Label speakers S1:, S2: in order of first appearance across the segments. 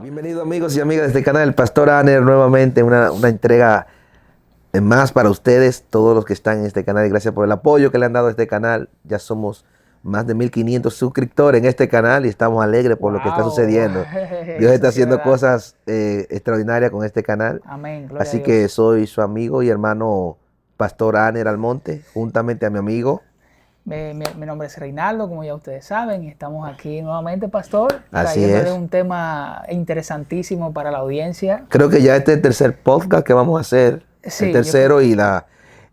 S1: Bienvenidos amigos y amigas de este canal, el Pastor Aner, nuevamente una entrega más para ustedes, todos los que están en este canal. Y gracias por el apoyo que le han dado a este canal. Ya somos más de 1500 suscriptores en este canal y estamos alegres por lo que está sucediendo. Dios está haciendo cosas extraordinarias con este canal.
S2: Amén, gloria
S1: Así
S2: a
S1: que
S2: Dios.
S1: soy su amigo y hermano Pastor Aner Almonte, juntamente a mi amigo.
S2: Mi nombre es Reinaldo, como ya ustedes saben, y estamos aquí nuevamente, Pastor,
S1: Así
S2: trayéndole
S1: es.
S2: un tema interesantísimo para la audiencia.
S1: Creo que ya este es el tercer podcast que vamos a hacer.
S2: Sí,
S1: El tercero
S2: yo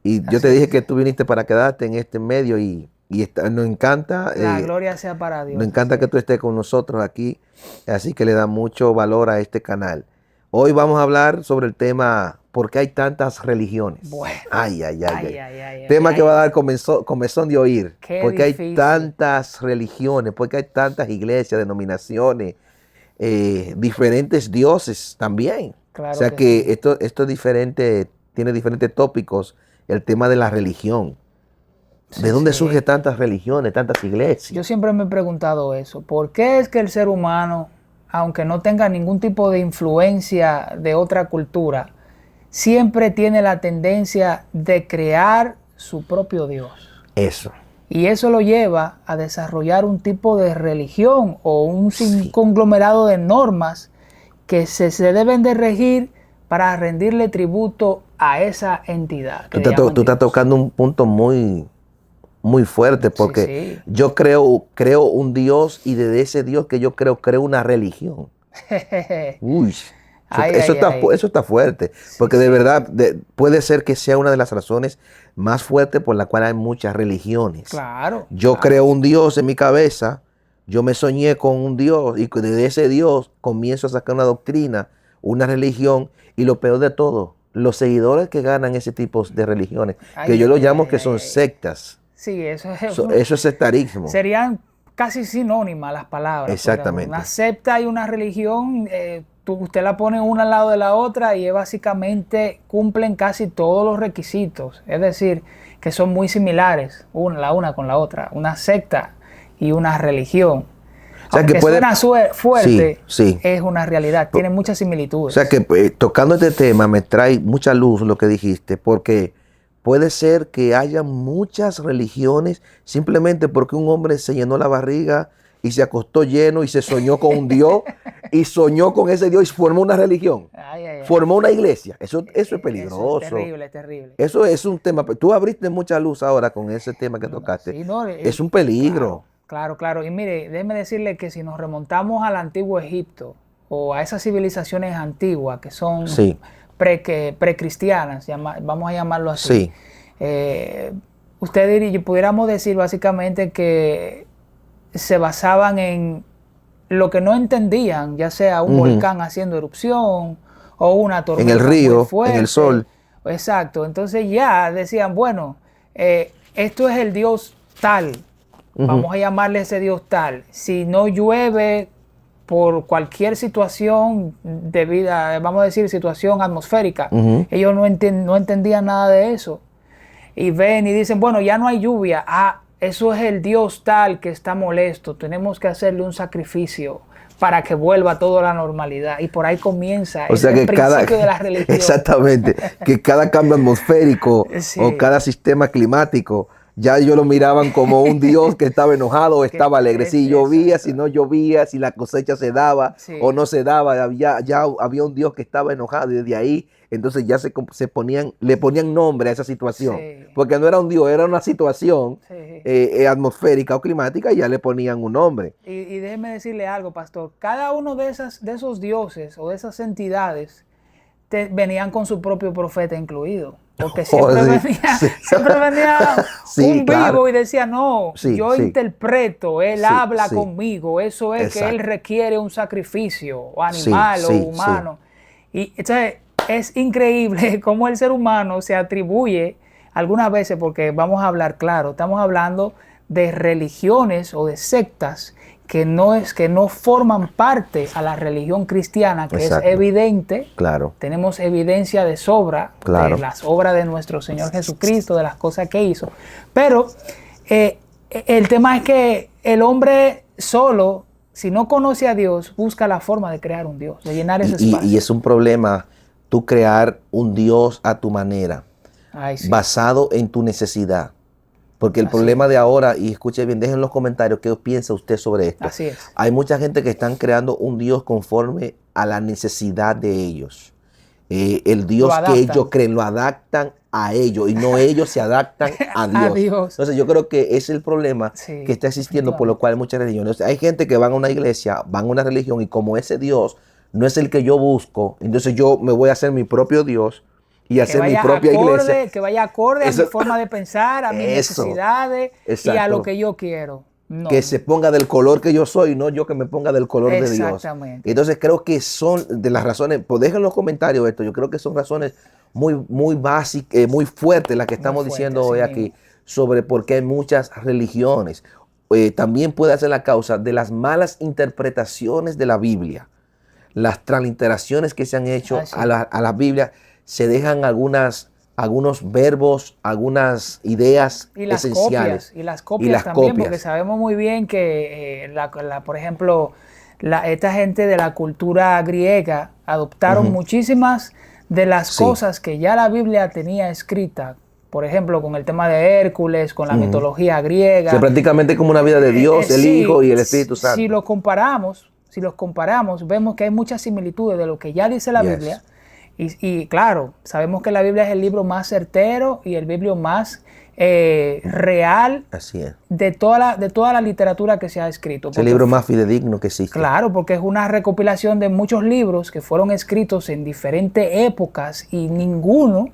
S1: yo te
S2: así
S1: dije
S2: es.
S1: que tú viniste para quedarte en este medio y nos encanta.
S2: La gloria sea para
S1: Nos
S2: Dios.
S1: encanta
S2: Así
S1: que
S2: es.
S1: tú estés con nosotros aquí, así que le da mucho valor a este canal. Hoy vamos a hablar sobre el tema ¿por qué hay tantas religiones?
S2: Bueno,
S1: Ay, ay, ay,
S2: ay,
S1: ay.
S2: ay, ay,
S1: Tema
S2: ay,
S1: que va a
S2: ay.
S1: dar comezón de oír.
S2: Qué
S1: ¿Por qué hay
S2: difícil.
S1: tantas religiones? ¿Por qué hay tantas iglesias, denominaciones, diferentes dioses también? O
S2: Claro
S1: sea
S2: que
S1: que
S2: sí.
S1: esto es diferente, tiene diferentes tópicos, el tema de la religión. ¿De
S2: Sí,
S1: dónde
S2: sí.
S1: surgen tantas religiones, tantas
S2: Yo
S1: iglesias?
S2: siempre me he preguntado eso. ¿Por qué es que el ser humano, aunque no tenga ningún tipo de influencia de otra cultura, siempre tiene la tendencia de crear su propio Dios?
S1: Eso.
S2: Y eso lo lleva a desarrollar un tipo de religión o un
S1: Sí.
S2: conglomerado de normas que se deben de regir para rendirle tributo a esa entidad
S1: Tú
S2: que le
S1: estás,
S2: llaman
S1: tú estás
S2: Dios.
S1: tocando un punto muy fuerte
S2: Sí,
S1: porque
S2: sí.
S1: yo creo un Dios y desde ese Dios que yo creo una religión. Uy,
S2: Ay, ay, ay.
S1: eso está fuerte,
S2: Sí,
S1: porque de
S2: sí.
S1: verdad puede ser que sea una de las razones más fuertes por la cual hay muchas religiones.
S2: Claro,
S1: Yo
S2: claro.
S1: creo un Dios en mi cabeza, yo me soñé con un Dios y desde ese Dios comienzo a sacar una doctrina, una religión y lo peor de todo, los seguidores que ganan ese tipo de religiones, que
S2: Ay,
S1: yo lo
S2: ay,
S1: llamo
S2: ay,
S1: que
S2: ay,
S1: son
S2: ay.
S1: sectas,
S2: Sí, eso es,
S1: eso es sectarismo.
S2: serían casi sinónimas las palabras, porque una
S1: Exactamente.
S2: secta y una religión, usted la pone una al lado de la otra y básicamente cumplen casi todos los requisitos. Es decir, que son muy similares la una con la otra. Una secta y una religión.
S1: O sea que
S2: Aunque
S1: puede,
S2: suena
S1: sí,
S2: fuerte,
S1: sí.
S2: es una realidad. Tiene muchas
S1: O
S2: similitudes.
S1: sea que tocando este tema me trae mucha luz lo que dijiste, porque puede ser que haya muchas religiones simplemente porque un hombre se llenó la barriga y se acostó lleno y se soñó con un Dios y soñó con ese Dios y formó una religión,
S2: Ay, ay, ay.
S1: formó una iglesia. Eso es
S2: Eso es
S1: peligroso.
S2: terrible, terrible.
S1: Eso es un tema. Tú abriste mucha luz ahora con ese tema que
S2: No, no,
S1: tocaste.
S2: sí, no,
S1: Es un
S2: claro,
S1: peligro.
S2: claro, claro. Y mire, déjeme decirle que si nos remontamos al antiguo Egipto o a esas civilizaciones antiguas que son
S1: Sí,
S2: precristianas, vamos a llamarlo así,
S1: sí.
S2: usted diría, pudiéramos decir básicamente que se basaban en lo que no entendían, ya sea un volcán haciendo erupción o una
S1: En el
S2: tormenta muy
S1: río, en el
S2: fuerte.
S1: sol.
S2: Exacto, entonces ya decían, bueno, esto es el Dios tal, vamos a llamarle ese Dios tal. Si no llueve por cualquier situación debida, vamos a decir situación atmosférica, ellos no entendían nada de eso. Y ven y dicen, bueno, ya no hay lluvia. Ah, eso es el Dios tal que está molesto. Tenemos que hacerle un sacrificio para que vuelva todo a la normalidad. Y por ahí comienza
S1: O sea que
S2: el principio de la religión.
S1: exactamente, que cada cambio atmosférico
S2: Sí.
S1: o cada sistema climático, ya ellos lo miraban como un Dios que estaba enojado o estaba alegre. Si llovía,
S2: Exacto.
S1: si no llovía, si la cosecha se daba
S2: Sí.
S1: o no se daba, ya había un Dios que estaba enojado y desde ahí, entonces ya le ponían nombre a esa situación.
S2: Sí.
S1: Porque no era un Dios, era una situación
S2: Sí.
S1: atmosférica o climática y ya le ponían un nombre.
S2: Y déjeme decirle algo, pastor. Cada uno de esos dioses o de esas entidades venían con su propio profeta incluido. Porque siempre venía
S1: Sí,
S2: un vivo
S1: claro.
S2: y decía, no,
S1: Sí,
S2: yo
S1: sí.
S2: interpreto, él
S1: Sí,
S2: habla
S1: sí.
S2: conmigo, eso es que él
S1: Exacto.
S2: requiere un sacrificio, o
S1: Sí,
S2: animal o
S1: sí,
S2: humano. Y entonces es increíble cómo el ser humano se atribuye algunas veces, porque vamos a hablar claro, estamos hablando de religiones o de sectas que no forman parte a la religión cristiana, que
S1: exacto.
S2: es evidente.
S1: Claro.
S2: Tenemos evidencia de sobra
S1: Claro.
S2: de las obras de nuestro Señor Jesucristo, de las cosas que hizo. Pero el tema es que el hombre solo si no conoce a Dios, busca la forma de crear un Dios, de llenar ese
S1: Y
S2: espacio.
S1: es un problema tú crear un Dios a tu manera,
S2: Ay, sí.
S1: basado en tu necesidad. Porque el
S2: Así
S1: problema
S2: es.
S1: de ahora, y escuche bien, dejen en los comentarios qué piensa usted sobre esto.
S2: Así es.
S1: Hay mucha gente que están creando un Dios conforme a la necesidad de ellos. El Dios que ellos creen, lo adaptan a ellos y no ellos se adaptan a Dios.
S2: A Dios.
S1: Entonces yo creo que ese es el problema
S2: Sí,
S1: que está existiendo, por lo cual hay muchas religiones. O sea, hay gente que van a una iglesia, van a una religión y como ese Dios no es el que yo busco, entonces yo me voy a hacer mi propio Dios y hacer mi propia iglesia.
S2: Que vaya acorde a mi forma de pensar, a mis
S1: Eso.
S2: necesidades y a
S1: Exacto.
S2: lo que yo quiero. No.
S1: Que se ponga del color que yo soy, no yo que me ponga del color de Dios.
S2: Exactamente.
S1: Entonces creo que son de las razones, pues dejen en los comentarios esto, yo creo que son razones muy básicas, muy fuertes las que estamos diciendo hoy aquí sobre por qué hay muchas religiones. También puede ser la causa de las malas interpretaciones de la Biblia, las transliteraciones que se han hecho a la Biblia, se dejan algunos verbos, algunas ideas
S2: y las
S1: esenciales.
S2: Y las copias también, porque sabemos muy bien que, por ejemplo, esta gente de la cultura griega adoptaron muchísimas de las cosas que ya la Biblia tenía escrita. Por ejemplo, con el tema de Hércules, con la mitología griega.
S1: O sea, prácticamente como una vida de Dios, el Hijo y el Espíritu Santo.
S2: Si los comparamos, vemos que hay muchas similitudes de lo que ya dice la Biblia. Y claro, sabemos que la Biblia es el libro más certero y el libro más real.
S1: Así es.
S2: de toda la literatura que se ha escrito.
S1: Es el libro más fidedigno que existe.
S2: Claro, porque es una recopilación de muchos libros que fueron escritos en diferentes épocas y ninguno,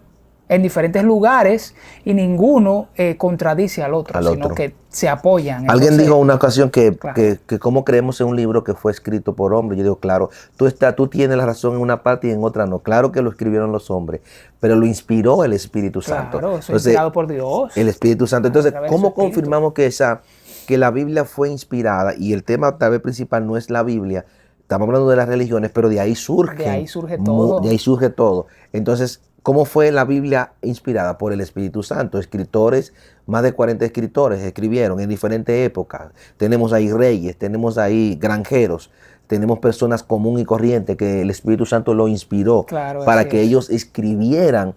S2: en diferentes lugares, y ninguno contradice al otro, sino que se apoyan.
S1: Alguien
S2: Entonces,
S1: dijo en una ocasión que cómo creemos en un libro que fue escrito por hombres. Yo digo, claro, tú tienes la razón en una parte y en otra no. Claro que lo escribieron los hombres, pero lo inspiró el Espíritu Santo.
S2: Claro, eso es inspirado por Dios.
S1: El Espíritu Santo. Entonces, ¿cómo confirmamos que la Biblia fue inspirada? Y el tema tal vez principal no es la Biblia. Estamos hablando de las religiones, pero de ahí surge.
S2: De ahí surge todo.
S1: De ahí surge todo. Entonces, ¿cómo fue la Biblia inspirada? Por el Espíritu Santo. Escritores, más de 40 escritores escribieron en diferentes épocas. Tenemos ahí reyes, tenemos ahí granjeros, tenemos personas común y corriente que el Espíritu Santo lo inspiró para que ellos escribieran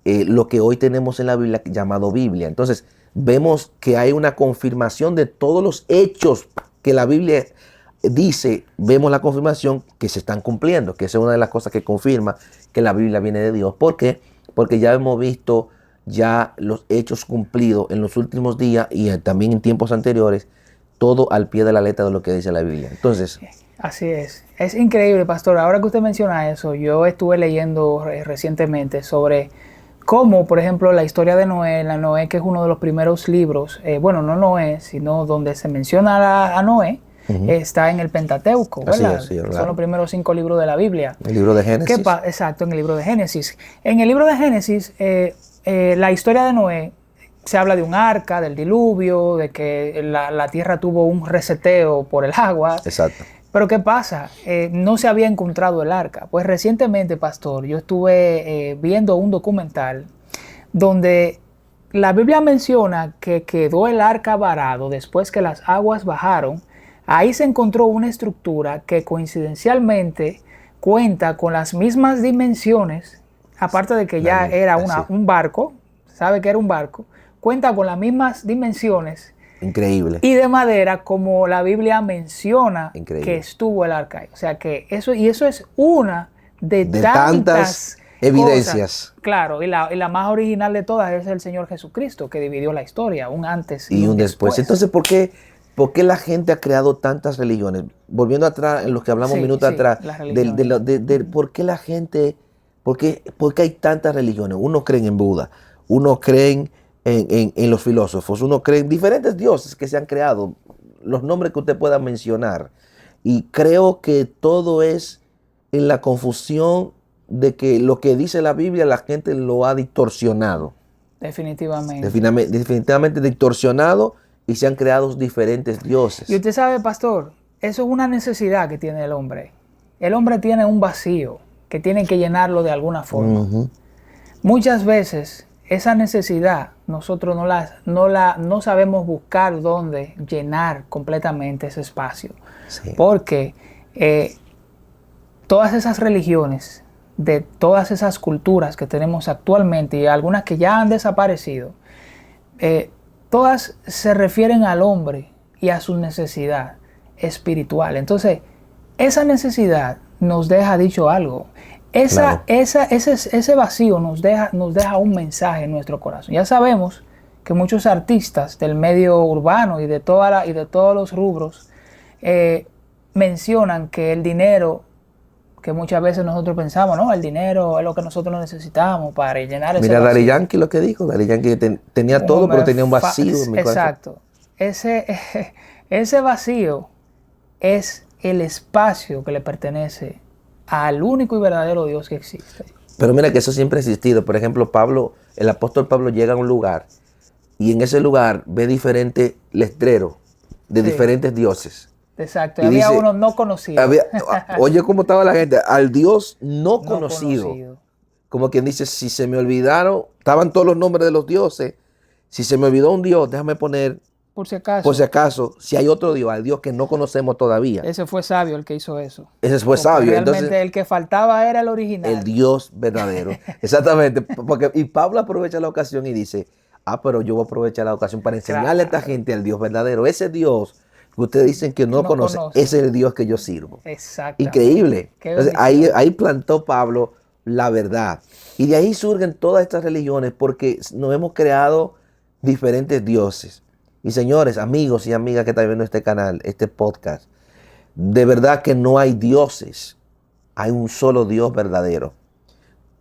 S1: lo que hoy tenemos en la Biblia llamado Biblia. Entonces, vemos que hay una confirmación de todos los hechos que la Biblia dice, vemos la confirmación que se están cumpliendo, que esa es una de las cosas que confirma que la Biblia viene de Dios. ¿Por qué? Porque ya hemos visto ya los hechos cumplidos en los últimos días y también en tiempos anteriores, todo al pie de la letra de lo que dice la Biblia. Entonces,
S2: así es. Es increíble, pastor. Ahora que usted menciona eso, yo estuve leyendo recientemente sobre cómo, por ejemplo, la historia de Noé, que es uno de los primeros libros, bueno, no Noé, sino donde se menciona a Noé, está en el Pentateuco, ¿verdad?
S1: Así es,
S2: son los primeros 5 libros de la Biblia.
S1: El libro de Génesis.
S2: Exacto, en el libro de Génesis. En el libro de Génesis, la historia de Noé, se habla de un arca, del diluvio, de que la tierra tuvo un reseteo por el agua.
S1: Exacto.
S2: Pero ¿qué pasa? No se había encontrado el arca. Pues recientemente, pastor, yo estuve viendo un documental donde la Biblia menciona que quedó el arca varado después que las aguas bajaron. Ahí se encontró una estructura que coincidencialmente cuenta con las mismas dimensiones, aparte de que ya era un barco, sabe que era un barco, cuenta con las mismas dimensiones.
S1: Increíble.
S2: Y de madera, como la Biblia menciona que estuvo el arca ahí. O sea que eso es una de tantas
S1: evidencias.
S2: Cosas. Claro, y la más original de todas es el Señor Jesucristo, que dividió la historia, un antes
S1: y un después. Entonces, ¿por qué la gente ha creado tantas religiones? Volviendo atrás, en lo que hablamos minutos atrás, ¿por qué la gente, por qué hay tantas religiones? Uno cree en Buda, uno cree en los filósofos, uno cree en diferentes dioses que se han creado, los nombres que usted pueda mencionar. Y creo que todo es en la confusión de que lo que dice la Biblia la gente lo ha distorsionado.
S2: Definitivamente.
S1: Definitivamente distorsionado. Y se han creado diferentes dioses.
S2: Y usted sabe, pastor, eso es una necesidad que tiene el hombre. El hombre tiene un vacío que tiene que llenarlo de alguna forma. Muchas veces esa necesidad nosotros no sabemos buscar dónde llenar completamente ese espacio.
S1: Sí.
S2: Porque todas esas religiones, de todas esas culturas que tenemos actualmente y algunas que ya han desaparecido, todas se refieren al hombre y a su necesidad espiritual. Entonces, esa necesidad nos deja dicho algo. Ese vacío nos deja un mensaje en nuestro corazón. Ya sabemos que muchos artistas del medio urbano y de todos los rubros mencionan que el dinero, que muchas veces nosotros pensamos, no, el dinero es lo que nosotros necesitamos para llenar ese
S1: Mira,
S2: vacío.
S1: Daddy Yankee lo que dijo. Daddy Yankee tenía todo, pero tenía un vacío en mi corazón.
S2: Exacto. Ese vacío es el espacio que le pertenece al único y verdadero Dios que existe.
S1: Pero mira que eso siempre ha existido. Por ejemplo, el apóstol Pablo llega a un lugar y en ese lugar ve diferentes letreros de diferentes dioses.
S2: Exacto,
S1: y
S2: había
S1: dice,
S2: uno no conocido.
S1: Oye, cómo estaba la gente, al Dios no conocido. Como quien dice, si se me olvidaron, estaban todos los nombres de los dioses. Si se me olvidó un Dios, déjame poner, por si acaso, si hay otro Dios, al Dios que no conocemos todavía.
S2: Ese fue sabio el que hizo eso.
S1: Ese fue sabio.
S2: Realmente
S1: entonces,
S2: el que faltaba era el original.
S1: El Dios verdadero. Exactamente. Y Pablo aprovecha la ocasión y dice, pero yo voy a aprovechar la ocasión para enseñarle a esta gente al Dios verdadero. Ese Dios que ustedes dicen que no conocen, ese es el Dios que yo sirvo.
S2: Exacto.
S1: Increíble. Entonces, ahí plantó Pablo la verdad. Y de ahí surgen todas estas religiones porque nos hemos creado diferentes dioses. Y señores, amigos y amigas que están viendo este canal, este podcast, de verdad que no hay dioses. Hay un solo Dios verdadero.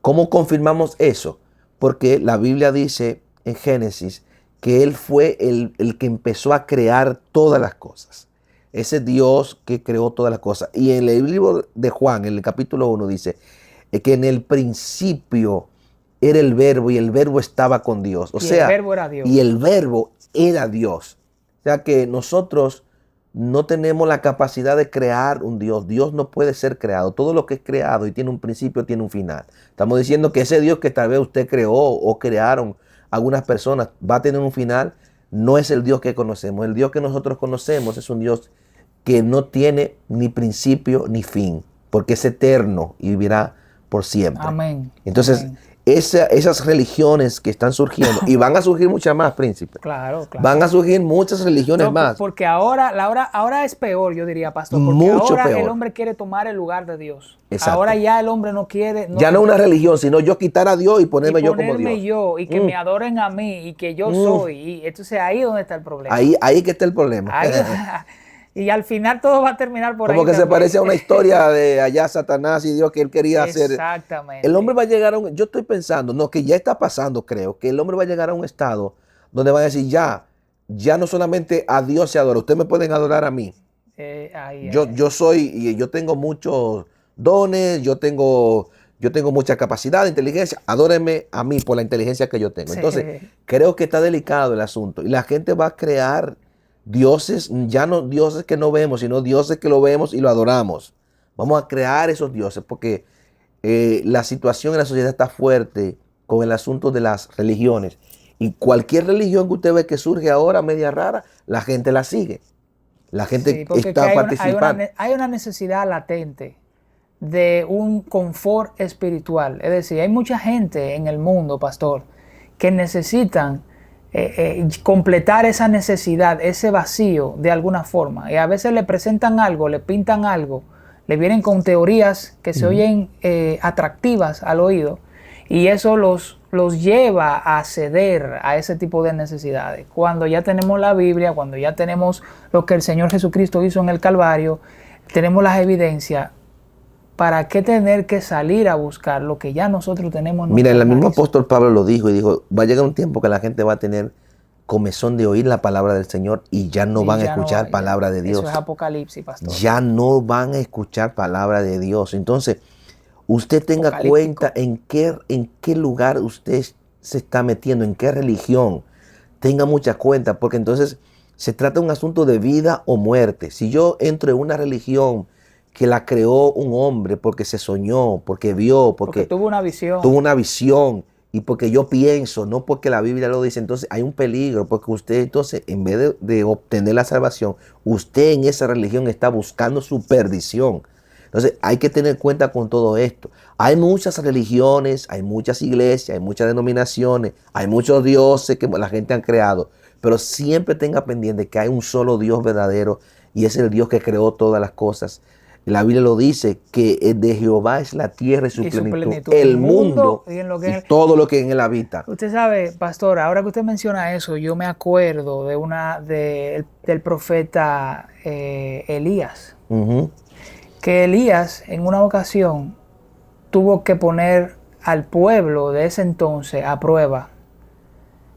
S1: ¿Cómo confirmamos eso? Porque la Biblia dice en Génesis que Él fue el que empezó a crear todas las cosas. Ese Dios que creó todas las cosas. Y en el libro de Juan, en el capítulo 1, dice que en el principio era el verbo y el verbo estaba con Dios.
S2: El verbo era Dios.
S1: Y el verbo era Dios. O sea que nosotros no tenemos la capacidad de crear un Dios. Dios no puede ser creado. Todo lo que es creado y tiene un principio, tiene un final. Estamos diciendo que ese Dios que tal vez usted creó o crearon algunas personas va a tener un final. No es el Dios que conocemos. El Dios que nosotros conocemos es un Dios que no tiene ni principio ni fin, porque es eterno y vivirá por siempre.
S2: Amén.
S1: Entonces,
S2: Amén.
S1: Esas religiones que están surgiendo, y van a surgir muchas más, príncipe.
S2: Claro.
S1: Van a surgir muchas religiones más.
S2: Porque ahora es peor, yo diría, pastor. Porque
S1: Mucho
S2: ahora
S1: peor.
S2: El hombre quiere tomar el lugar de Dios.
S1: Exacto.
S2: Ahora ya el hombre no quiere.
S1: Ya no una religión, sino yo quitar a Dios y ponerme yo como Dios.
S2: Y que me adoren a mí y que yo soy. Y entonces ahí es donde está el problema.
S1: Ahí que está el problema.
S2: Y al final todo va a terminar por ahí.
S1: Como que se parece a una historia de allá Satanás y Dios que él quería hacer.
S2: Exactamente.
S1: El hombre va a llegar yo estoy pensando, no, que ya está pasando, creo, que el hombre va a llegar a un estado donde va a decir, ya no solamente a Dios se adora, ustedes me pueden adorar a mí. Yo soy, y yo tengo muchos dones, yo tengo mucha capacidad, inteligencia, adórenme a mí por la inteligencia que yo tengo. Entonces, creo que está delicado el asunto y la gente va a crear dioses, ya no dioses que no vemos, sino dioses que lo vemos y lo adoramos. Vamos a crear esos dioses porque la situación en la sociedad está fuerte con el asunto de las religiones. Y cualquier religión que usted ve que surge ahora media rara, la gente la sigue. La gente está participando.
S2: Hay una necesidad latente de un confort espiritual. Es decir, hay mucha gente en el mundo, pastor, que necesitan completar esa necesidad, ese vacío de alguna forma. Y a veces le presentan algo, le pintan algo, le vienen con teorías que se oyen atractivas al oído y eso los lleva a ceder a ese tipo de necesidades. Cuando ya tenemos la Biblia, cuando ya tenemos lo que el Señor Jesucristo hizo en el Calvario, tenemos las evidencias. ¿Para qué tener que salir a buscar lo que ya nosotros tenemos?
S1: Mira, el mismo apóstol Pablo lo dijo y dijo, va a llegar un tiempo que la gente va a tener comezón de oír la palabra del Señor y ya no van a escuchar palabra de Dios.
S2: Eso es Apocalipsis, pastor.
S1: Ya no van a escuchar palabra de Dios. Entonces, usted tenga cuenta en qué lugar usted se está metiendo, en qué religión. Tenga mucha cuenta, porque entonces se trata de un asunto de vida o muerte. Si yo entro en una religión que la creó un hombre porque se soñó, porque vio, porque
S2: tuvo una visión.
S1: Tuvo una visión y porque yo pienso, no porque la Biblia lo dice. Entonces hay un peligro, porque usted entonces, en vez de obtener la salvación, usted en esa religión está buscando su perdición. Entonces hay que tener cuenta con todo esto. Hay muchas religiones, hay muchas iglesias, hay muchas denominaciones, hay muchos dioses que la gente ha creado, pero siempre tenga pendiente que hay un solo Dios verdadero y es el Dios que creó todas las cosas. La Biblia lo dice, que de Jehová es la tierra y su plenitud, el mundo y todo lo que en él habita.
S2: Usted sabe, pastor, ahora que usted menciona eso, yo me acuerdo del profeta Elías. Que Elías en una ocasión tuvo que poner al pueblo de ese entonces a prueba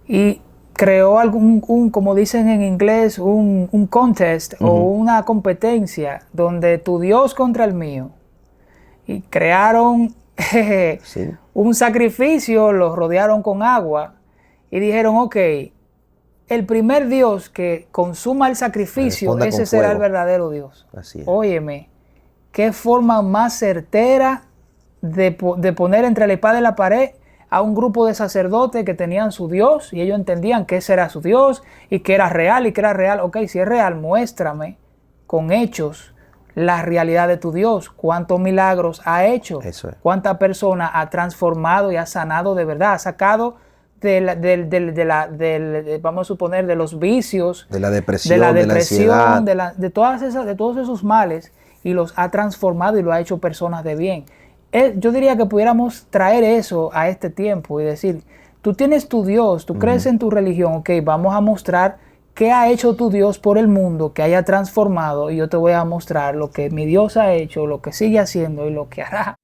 S2: y creó como dicen en inglés, un contest o una competencia donde tu Dios contra el mío, y crearon un sacrificio, los rodearon con agua y dijeron, ok, el primer Dios que consuma el sacrificio, ese será el verdadero Dios.
S1: Así es.
S2: Óyeme, qué forma más certera de poner entre la espada y la pared a un grupo de sacerdotes que tenían su Dios y ellos entendían que ese era su Dios y que era real y que era real. Ok, si es real, muéstrame con hechos la realidad de tu Dios. ¿Cuántos milagros ha hecho?
S1: Eso es.
S2: ¿Cuántas personas ha transformado y ha sanado de verdad? Ha sacado vamos a suponer, de los vicios,
S1: de la depresión, de la ansiedad,
S2: de todos esos males, y los ha transformado y lo ha hecho personas de bien. Yo diría que pudiéramos traer eso a este tiempo y decir, tú tienes tu Dios, tú crees en tu religión, ok, vamos a mostrar qué ha hecho tu Dios por el mundo, que haya transformado, y yo te voy a mostrar lo que mi Dios ha hecho, lo que sigue haciendo y lo que hará.